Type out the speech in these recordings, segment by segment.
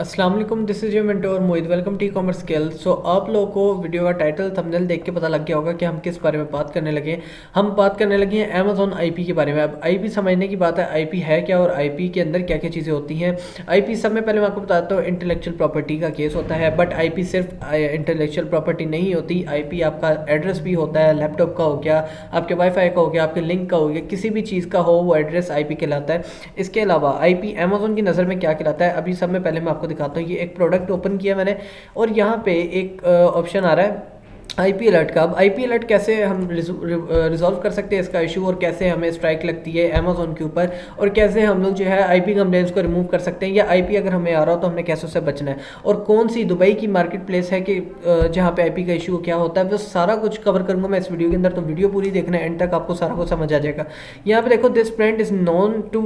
अस्सलाम वालेकुम, this is your mentor Mohit. Welcome to commerce skill. So आप लोगों को वीडियो का टाइटल थंबनेल देख के पता लग गया होगा कि हम किस बारे में बात करने लगे हैं। हम बात करने लगे हैं अमेज़ॉन आईपी के बारे में। अब आईपी समझने की बात है, आईपी है क्या और आईपी के अंदर क्या क्या चीज़ें होती हैं। आईपी सब में पहले मैं आपको बताता हूँ, इंटेलेक्चुअल प्रॉपर्टी का केस होता है। बट आईपी सिर्फ इंटेलेक्चुअल प्रॉपर्टी नहीं होती। आईपी आपका एड्रेस भी होता है, लैपटॉप का हो गया, आपके वाईफाई का हो गया, आपके लिंक का हो गया, किसी भी चीज़ का हो वो एड्रेस आईपी कहलाता है। इसके अलावा आईपी अमेज़ॉन की नज़र में क्या कहलाता है, अभी सब में पहले मैं आपको दिखाता हूँ। ये एक प्रोडक्ट ओपन किया मैंने और यहाँ पे एक ऑप्शन आ रहा है आईपी अलर्ट का। अब आईपी अलर्ट कैसे हम रिजॉल्व कर सकते हैं इसका इशू, और कैसे हमें स्ट्राइक लगती है अमेज़ॉन के ऊपर, और कैसे हम लोग जो है आईपी कंप्लेंट्स को रिमूव कर सकते हैं, या आईपी अगर हमें आ रहा हो तो हमने कैसे उससे बचना है, और कौन सी दुबई की मार्केट प्लेस है कि जहाँ पे आईपी का इशू क्या होता है, वो सारा कुछ कवर करूँगा मैं इस वीडियो के अंदर। तो वीडियो पूरी देखना है, एंड तक आपको सारा कुछ समझ आ जाएगा। यहाँ पे देखो, this brand is known to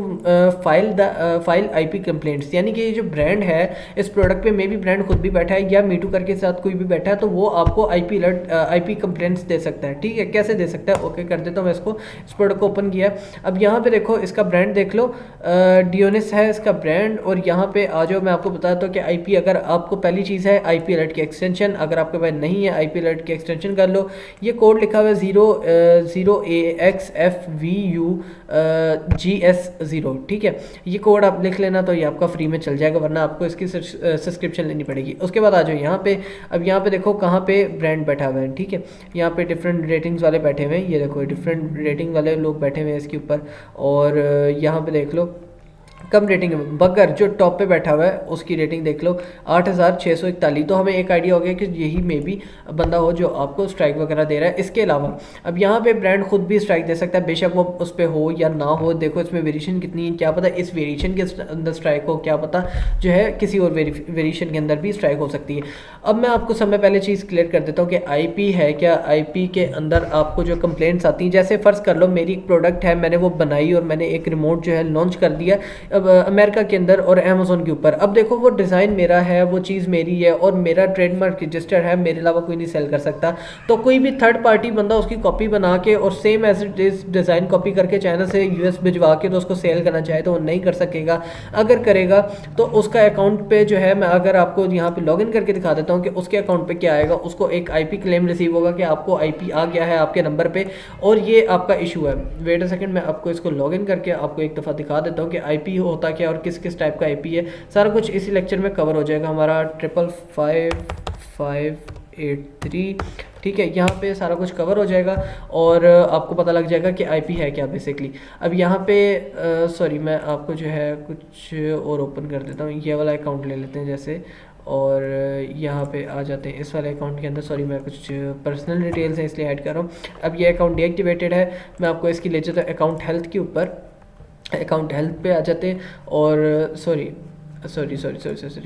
file IP complaints, यानी कि ये जो ब्रांड है इस प्रोडक्ट पे मे भी ब्रांड खुद भी बैठा है या मीटू करके साथ कोई भी बैठा है, तो वो आपको आईपी अलर्ट आईपी कंप्लेंट्स दे सकता है। ठीक है, कैसे दे सकता है, ओके कर देता हूँ मैं इसको। इस प्रोडक्ट को ओपन किया। अब यहाँ पे देखो इसका ब्रांड देख लो, डियोनिस है इसका ब्रांड। और यहाँ पे आ जाओ, मैं आपको बताता हूँ कि आईपी, अगर आपको पहली चीज़ है आईपी अलर्ट की एक्सटेंशन, अगर आपके पास नहीं है आईपी अलर्ट की एक्सटेंशन कर लो। ये कोड लिखा हुआ है 0AXFVU GS0। ठीक है, ये कोड आप लिख लेना तो ये आपका फ्री में चल जाएगा, वरना आपको इसकी सब्सक्रिप्शन लेनी पड़ेगी। उसके बाद आ जाओ यहाँ पे। अब यहाँ पे देखो कहाँ पे ब्रांड बैठा हुआ है। ठीक है, यहाँ पे डिफरेंट रेटिंग्स वाले बैठे हुए हैं, ये देखो डिफरेंट रेटिंग वाले लोग बैठे हुए हैं इसके ऊपर। और यहाँ पे देख लो कम रेटिंग है, बगर जो टॉप पे बैठा हुआ है उसकी रेटिंग देख लो 8641। तो हमें एक आइडिया हो गया कि यही मे बी बंदा हो जो आपको स्ट्राइक वगैरह दे रहा है। इसके अलावा अब यहाँ पे ब्रांड खुद भी स्ट्राइक दे सकता है, बेशक वो उस पर हो या ना हो। देखो इसमें वेरिएशन कितनी है, क्या पता इस वेरिएशन के अंदर स्ट्राइक हो, क्या पता जो है किसी और वेरिएशन के अंदर भी स्ट्राइक हो सकती है। अब मैं आपको समय पहले चीज़ क्लियर कर देता हूँ कि आईपी है क्या। आईपी के अंदर आपको जो कंप्लेंट्स आती हैं, जैसे फ़र्ज़ कर लो मेरी एक प्रोडक्ट है, मैंने वो बनाई और मैंने एक रिमोट जो है लॉन्च कर दिया अमेरिका के अंदर और अमेज़ॉन के ऊपर। अब देखो वो डिज़ाइन मेरा है, वो चीज़ मेरी है और मेरा ट्रेडमार्क रजिस्टर है, मेरे अलावा कोई नहीं सेल कर सकता। तो कोई भी थर्ड पार्टी बंदा उसकी कॉपी बना के और same as it is design copy करके चाइना से यूएस भिजवा के तो उसको सेल करना चाहे तो वो नहीं कर सकेगा। अगर करेगा तो उसका अकाउंट पे जो है, मैं अगर आपको यहाँ पे लॉगिन करके दिखा देता हूँ कि उसके अकाउंट पे क्या आएगा। उसको एक आईपी क्लेम रिसीव होगा कि आपको आईपी आ गया है आपके नंबर पे और ये आपका इशू है। वेट अ सेकंड, मैं आपको इसको लॉगिन करके आपको एक दफ़ा दिखा देता हूँ कि आईपी होता क्या और किस किस टाइप का आईपी है। सारा कुछ इसी लेक्चर में कवर हो जाएगा हमारा 555583। ठीक है, यहाँ पे सारा कुछ कवर हो जाएगा और आपको पता लग जाएगा कि आईपी है क्या बेसिकली। अब यहाँ पे सॉरी, मैं आपको जो है कुछ और ओपन कर देता हूँ। ये वाला अकाउंट ले लेते हैं जैसे, और यहाँ पे आ जाते हैं इस वाले अकाउंट के अंदर। सॉरी, मैं कुछ पर्सनल डिटेल्स हैं इसलिए ऐड कर रहा हूँ। अब ये अकाउंट डीएक्टिवेटेड है, मैं आपको इसकी ले जाता हूँ अकाउंट हेल्थ के ऊपर। अकाउंट हेल्थ पे आ जाते हैं और सॉरी,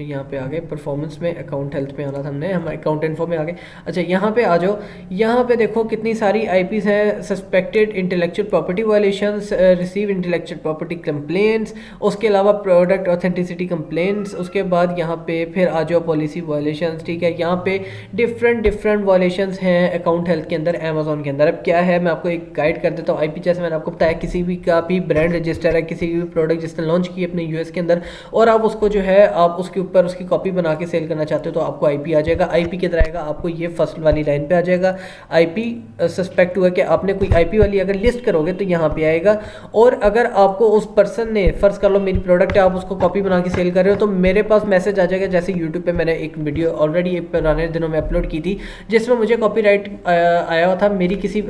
यहाँ पे आ गए परफॉर्मेंस में, अकाउंट हेल्थ पे आना था हमने, हम अकाउंट इन्फो में आ गए। अच्छा, यहाँ पे आ जाओ। यहाँ पे देखो कितनी सारी आईपीज़ हैं। Suspected intellectual property violations, receive intellectual property complaints, उसके अलावा प्रोडक्ट ऑथेंटिसिटी कंप्लेंट्स। उसके बाद यहाँ पे फिर आ जाओ पॉलिसी वायलेशंस। ठीक है, यहाँ पे डिफरेंट वायलेशंस हैं अकाउंट हेल्थ के अंदर अमेज़ॉन के अंदर। अब क्या है, मैं आपको एक गाइड कर देता हूँ। आईपी जैसे मैंने आपको बताया, किसी भी का भी ब्रांड रजिस्टर है, किसी भी प्रोडक्ट जिसने लॉन्च की अपने यूएस के अंदर, और आप उसको जो है आप उसके ऊपर उसकी कॉपी बना के सेल करना चाहते हो तो आपको आईपी आ जाएगा। आईपी किधर आएगा, आपको ये फर्स्ट वाली लाइन पे आ जाएगा। आईपी सस्पेक्ट हुआ कि आपने कोई आईपी वाली अगर लिस्ट करोगे तो यहाँ पे आएगा। और अगर आपको उस पर्सन ने, फर्ज कर लो मेरी प्रोडक्ट है, आप उसको कॉपी बना के सेल कर रहे हो, तो मेरे पास मैसेज आ जाएगा। जैसे यूट्यूब पे मैंने एक वीडियो ऑलरेडी पुराने दिनों में अपलोड की थी जिसमें मुझे कॉपीराइट आया हुआ था। मेरी किसी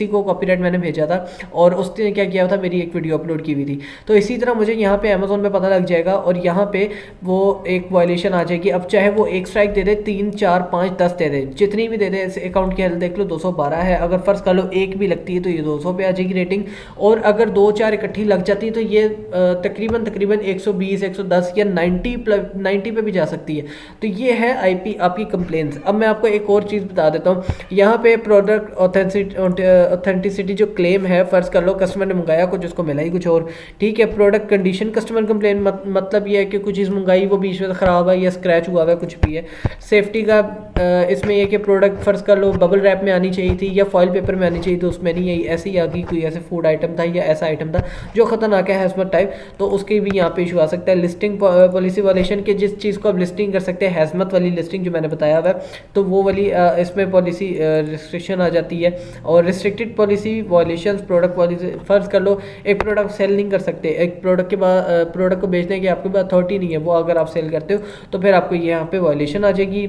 को कॉपीराइट मैंने भेजा था और उसने क्या किया था, मेरी एक वीडियो अपलोड की हुई थी। तो इसी तरह मुझे यहाँ पे अमेज़ॉन में पता लग जाएगा और यहाँ पे वो एक वायलेशन आ जाएगी। अब चाहे वो एक स्ट्राइक दे दे, 3 4 5 10 दे दे, जितनी भी दे दे। इस अकाउंट की हेल्थ देख लो 212 है। अगर फर्ज कर लो एक भी लगती है तो ये 200 पे आ जाएगी रेटिंग, और अगर 2 4 इकट्ठी लग जाती है तो ये तकरीबन 120 110 या 90 पे भी जा सकती है। तो ये है आईपी आपकी कंप्लेंट्स। अब मैं आपको एक और चीज़ बता देता हूँ। यहाँ पे प्रोडक्ट ऑथेंटिसिटी जो क्लेम है, फर्ज कर लो कस्टमर ने मंगाया कुछ, उसको मिला ही कुछ और। ठीक है, प्रोडक्ट कंडीशन कस्टमर कंप्लेन मतलब ये है कि कोई चीज़ मंगाई वो बीच में से ख़राब है या स्क्रैच हुआ है कुछ भी है। सेफ्टी का इसमें ये कि प्रोडक्ट फ़र्ज़ कर लो बबल रैप में आनी चाहिए थी या फॉइल पेपर में आनी चाहिए थी, उसमें नहीं आई, ऐसे ही आ गई, कोई ऐसे फूड आइटम था या ऐसा आइटम था जो ख़तरनाक है हैज़मत टाइप, तो उसके भी यहाँ पे इशू आ सकता है। लिस्टिंग पॉलिसी वायलेशन के जिस चीज़ को आप लिस्टिंग कर सकते हैं हैज़मत वाली लिस्टिंग जो मैंने बताया हुआ है, तो वो वाली इसमें पॉलिसी रिस्ट्रिक्शन आ जाती है। और restricted policy violation product policy, फ़र्ज़ कर लो एक प्रोडक्ट सेल नहीं कर सकते, एक प्रोडक्ट के बाद प्रोडक्ट को बेचने की आपके पास अथॉरिटी नहीं है, वो अगर आप सेल करते हो तो फिर आपको यहाँ पे वायलेशन आ जाएगी।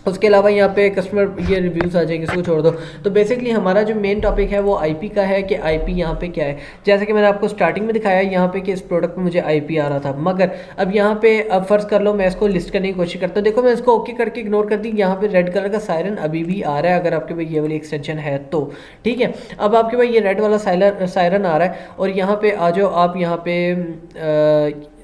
उसके अलावा यहाँ पे कस्टमर ये रिव्यूज़ आ जाएंगे, इसको छोड़ दो। तो बेसिकली हमारा जो मेन टॉपिक है वो आईपी का है कि आईपी यहाँ पे क्या है। जैसे कि मैंने आपको स्टार्टिंग में दिखाया यहाँ पे कि इस प्रोडक्ट में मुझे आईपी आ रहा था, मगर अब यहाँ पे अब फ़र्ज़ कर लो मैं इसको लिस्ट करने की कोशिश करता हूँ। देखो मैं इसको ओके करके इग्नोर कर दी, यहाँ पे रेड कलर का सायरन अभी भी आ रहा है अगर आपके पास ये वाली एक्सटेंशन है तो, ठीक है। अब आपके पास ये रेड वाला सायरन आ रहा है और यहाँ पे आ जाओ आप, यहाँ पे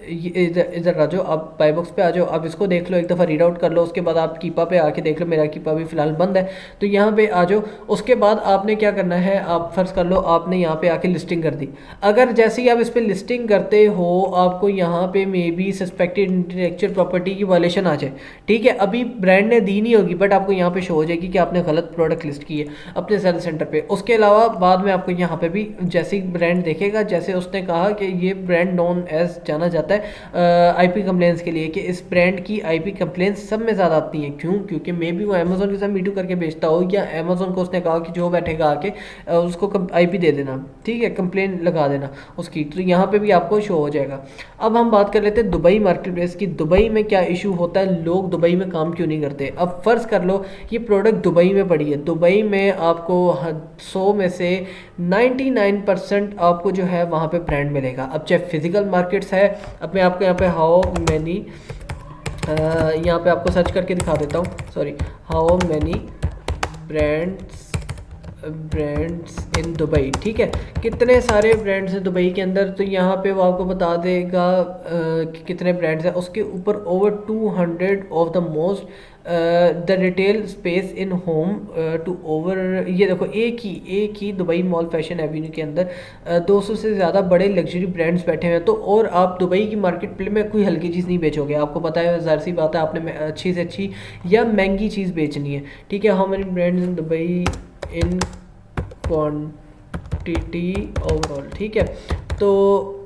इधर आ जाओ आप, बाई बॉक्स पे आ जाओ, आप इसको देख लो, एक दफ़ा रीड आउट कर लो, उसके बाद आप कीपा पे आके देख लो, मेरा कीपा भी फ़िलहाल बंद है, तो यहाँ पे आ जाओ। उसके बाद आपने क्या करना है, आप फ़र्ज़ कर लो आपने यहाँ पे आके लिस्टिंग कर दी। अगर जैसे ही आप इस पर लिस्टिंग करते हो आपको यहाँ पे may be suspected intellectual property की वायलेशन आ जाए, ठीक है। अभी ब्रांड ने दी नहीं होगी बट आपको यहाँ पे शो हो जाएगी कि आपने गलत प्रोडक्ट लिस्ट की है अपने सेल सेंटर पे। उसके अलावा बाद में आपको यहाँ पे भी जैसे ही ब्रांड देखेगा, जैसे उसने कहा कि ये ब्रांड नॉन एज जाना जाता है आईपी कंप्लेंट्स के लिए, कि इस ब्रांड की आईपी कंप्लेंट्स सब में ज़्यादा आती हैं। क्यों? क्योंकि मे बी वो अमेजोन के साथ मीटू करके बेचता हो, या अमेजोन को उसने कहा कि जो बैठेगा आके उसको आईपी दे देना, ठीक है, कंप्लेन लगा देना उसकी, तो यहाँ पे भी आपको शो हो जाएगा। अब हम बात कर लेते हैं दुबई मार्केट प्लेस की। दुबई में क्या इशू होता है, लोग दुबई में काम क्यों नहीं करते। अब फ़र्ज़ कर लो ये प्रोडक्ट दुबई में पड़ी है, दुबई में आपको 100 में से 99% आपको जो है वहाँ पे ब्रांड मिलेगा। अब चाहे फिजिकल मार्केट्स है, अब मैं आपको यहाँ पे हाउ मैनी यहाँ पे आपको सर्च करके दिखा देता हूँ, sorry, how many brands in Dubai, ठीक है, कितने सारे ब्रांड्स हैं दुबई के अंदर, तो यहाँ पे वो आपको बता देगा कि कितने ब्रांड्स हैं। उसके ऊपर over 200 of the most the retail space in home to over, ये देखो एक ही दुबई मॉल फैशन एवेन्यू के अंदर 200 से ज़्यादा बड़े लग्जरी ब्रांड्स बैठे हुए हैं। तो और आप दुबई की मार्केट प्लेस में कोई हल्की चीज़ नहीं बेचोगे, आपको पता है, ज़ाहिर सी बात है, आपने अच्छी से अच्छी या महंगी चीज़ बेचनी है, ठीक है। How many brands in Dubai in quantity overall, ठीक है। तो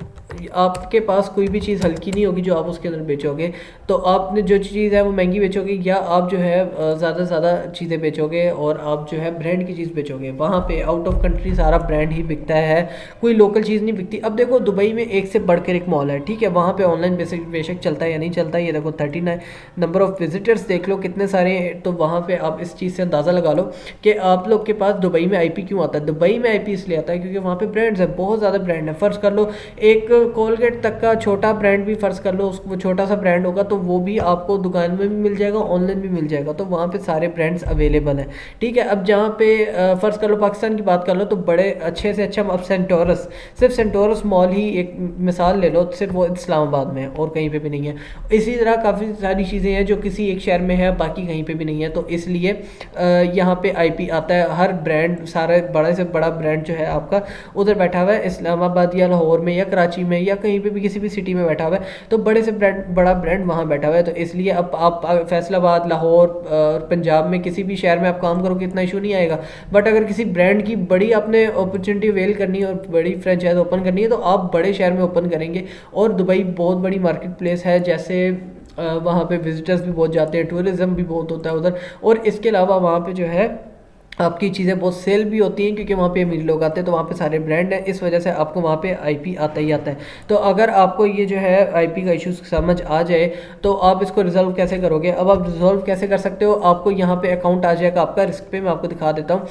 आपके पास कोई भी चीज़ हल्की नहीं होगी जो आप उसके अंदर बेचोगे, तो आपने जो चीज़ है वो महंगी बेचोगे, या आप जो है ज़्यादा से ज़्यादा चीज़ें बेचोगे और आप जो है ब्रांड की चीज़ बेचोगे। वहाँ पे आउट ऑफ कंट्री सारा ब्रांड ही बिकता है, कोई लोकल चीज़ नहीं बिकती। अब देखो दुबई में एक से बढ़कर एक मॉल है, ठीक है, वहाँ पे ऑनलाइन बेशक चलता है या नहीं चलता है, ये देखो 39 नंबर ऑफ विजिटर्स देख लो कितने सारे, तो वहाँ पर आप इस चीज़ से अंदाज़ा लगा लो कि आप लोग के पास दुबई में IP क्यों आता है। दुबई में IP इसलिए आता है क्योंकि वहाँ पर ब्रांड्स है, बहुत ज़्यादा ब्रांड है। फ़र्ज़ कर लो एक कोलगेट तक का छोटा ब्रांड भी फ़र्ज़ कर लो, वो छोटा सा ब्रांड होगा तो वो भी आपको दुकान में भी मिल जाएगा, ऑनलाइन भी मिल जाएगा, तो वहाँ पे सारे ब्रांड्स अवेलेबल हैं, ठीक है। अब जहाँ पे फ़र्ज़ कर लो पाकिस्तान की बात कर लो, तो बड़े अच्छे से अच्छा अब सेंटोरस, सिर्फ सेंटोरस मॉल ही एक मिसाल ले लो, सिर्फ वो इस्लामाबाद में है और कहीं पे भी नहीं है। इसी तरह काफ़ी सारी चीज़ें हैं जो किसी एक शहर में है बाकी कहीं पे भी नहीं है, तो इसलिए यहाँ पे IP आता है। हर ब्रांड, सारा बड़े से बड़ा ब्रांड जो है आपका उधर बैठा हुआ है, इस्लामाबाद या लाहौर में या कराची में या कहीं पे भी किसी भी सिटी में बैठा हुआ है, तो बड़े से बड़ा ब्रांड वहाँ बैठा हुआ है। तो इसलिए अब आप फैसलाबाद, लाहौर और पंजाब में किसी भी शहर में आप काम करोगे इतना इशू नहीं आएगा। बट अगर किसी ब्रांड की बड़ी आपने अपॉर्चुनिटी अवेल करनी है और बड़ी फ्रेंचाइज ओपन करनी है, तो आप बड़े शहर में ओपन करेंगे। और दुबई बहुत बड़ी मार्केट प्लेस है, जैसे वहाँ पे विजिटर्स भी बहुत जाते हैं, टूरिज़्म भी बहुत होता है उधर, और इसके अलावा वहाँ पे जो है आपकी चीज़ें बहुत सेल भी होती हैं क्योंकि वहाँ पे अमीर लोग आते हैं, तो वहाँ पे सारे ब्रांड हैं, इस वजह से आपको वहाँ पे IP आता ही आता है। तो अगर आपको ये जो है IP का इशू समझ आ जाए तो आप इसको रिजॉल्व कैसे करोगे। अब आप रिजॉल्व कैसे कर सकते हो, आपको यहाँ पे अकाउंट आ जाएगा आपका रिस्क पे, मैं आपको दिखा देता हूँ।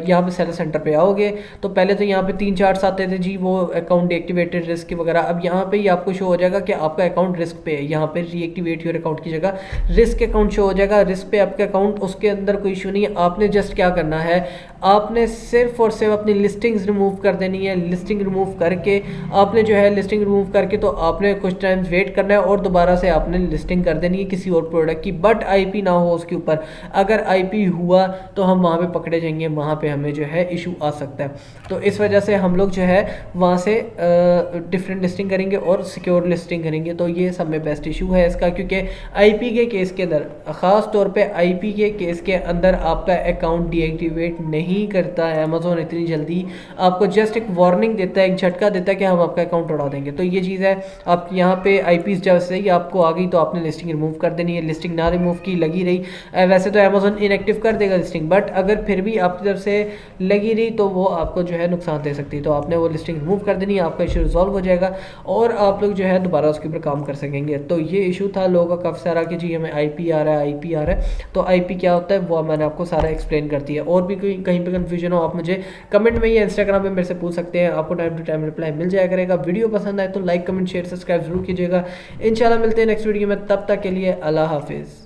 यहाँ पे सेलर सेंटर पे आओगे तो पहले तो यहाँ पे 3 चार्ट्स आते थे जी, वो अकाउंट डीएक्टिवेटेड रिस्क वगैरह। अब यहाँ पे ही आपको शो हो जाएगा कि आपका अकाउंट रिस्क पे है, यहाँ पे रीएक्टिवेट योर अकाउंट की जगह रिस्क अकाउंट शो हो जाएगा। रिस्क पे आपका अकाउंट, उसके अंदर कोई इशू नहीं है। आपने जस्ट क्या क्या करना है, आपने सिर्फ और सिर्फ अपनी लिस्टिंग्स रिमूव कर देनी है। लिस्टिंग रिमूव करके आपने जो है लिस्टिंग रिमूव करके तो आपने कुछ टाइम वेट करना है और दोबारा से आपने लिस्टिंग कर देनी है किसी और प्रोडक्ट की, बट आईपी ना हो उसके ऊपर। अगर आईपी हुआ तो हम वहाँ पे पकड़े जाएंगे, वहाँ पे हमें जो है इशू आ सकता है। तो इस वजह से हम लोग जो है वहाँ से डिफरेंट लिस्टिंग करेंगे और सिक्योर लिस्टिंग करेंगे। तो ये सब में बेस्ट इशू है इसका, क्योंकि आईपी के केस के अंदर, ख़ास तौर पे आईपी के केस के अंदर आपका अकाउंट डीएक्टिवेट नहीं करता है अमेज़ॉन इतनी जल्दी। आपको जस्ट एक वार्निंग देता है, एक झटका देता है कि हम आपका अकाउंट उड़ा देंगे। तो ये चीज़ है, आप यहाँ पे आईपी जब से ही आपको आ गई तो आपने लिस्टिंग रिमूव कर देनी है। लिस्टिंग ना रिमूव की लगी रही, वैसे तो अमेज़ॉन इनएक्टिव कर देगा लिस्टिंग, बट अगर फिर भी आपकी तरफ से लगी रही तो वो आपको जो है नुकसान दे सकती है। तो आपने वो लिस्टिंग रिमूव कर देनी है, आपका इशू रिजॉल्व हो जाएगा और आप लोग जो है दोबारा उसके ऊपर काम कर सकेंगे। तो ये इशू था लोगों का काफ़ी सारा कि जी हमें आईपी आ रहा है, आईपी आ रहा है। तो आईपी क्या होता है वो मैंने आपको सारा एक्सप्लेन कर दिया। और भी कोई कहीं पे कन्फ्यूजन हो आप मुझे कमेंट में या इंस्टाग्राम पे मेरे से पूछ सकते हैं, आपको टाइम टू टाइम रिप्लाई मिल जाया करेगा। वीडियो पसंद आए तो लाइक कमेंट शेयर सब्सक्राइब जरूर कीजिएगा। इंशाल्लाह मिलते हैं नेक्स्ट वीडियो में, तब तक के लिए अल्लाह हाफिज़।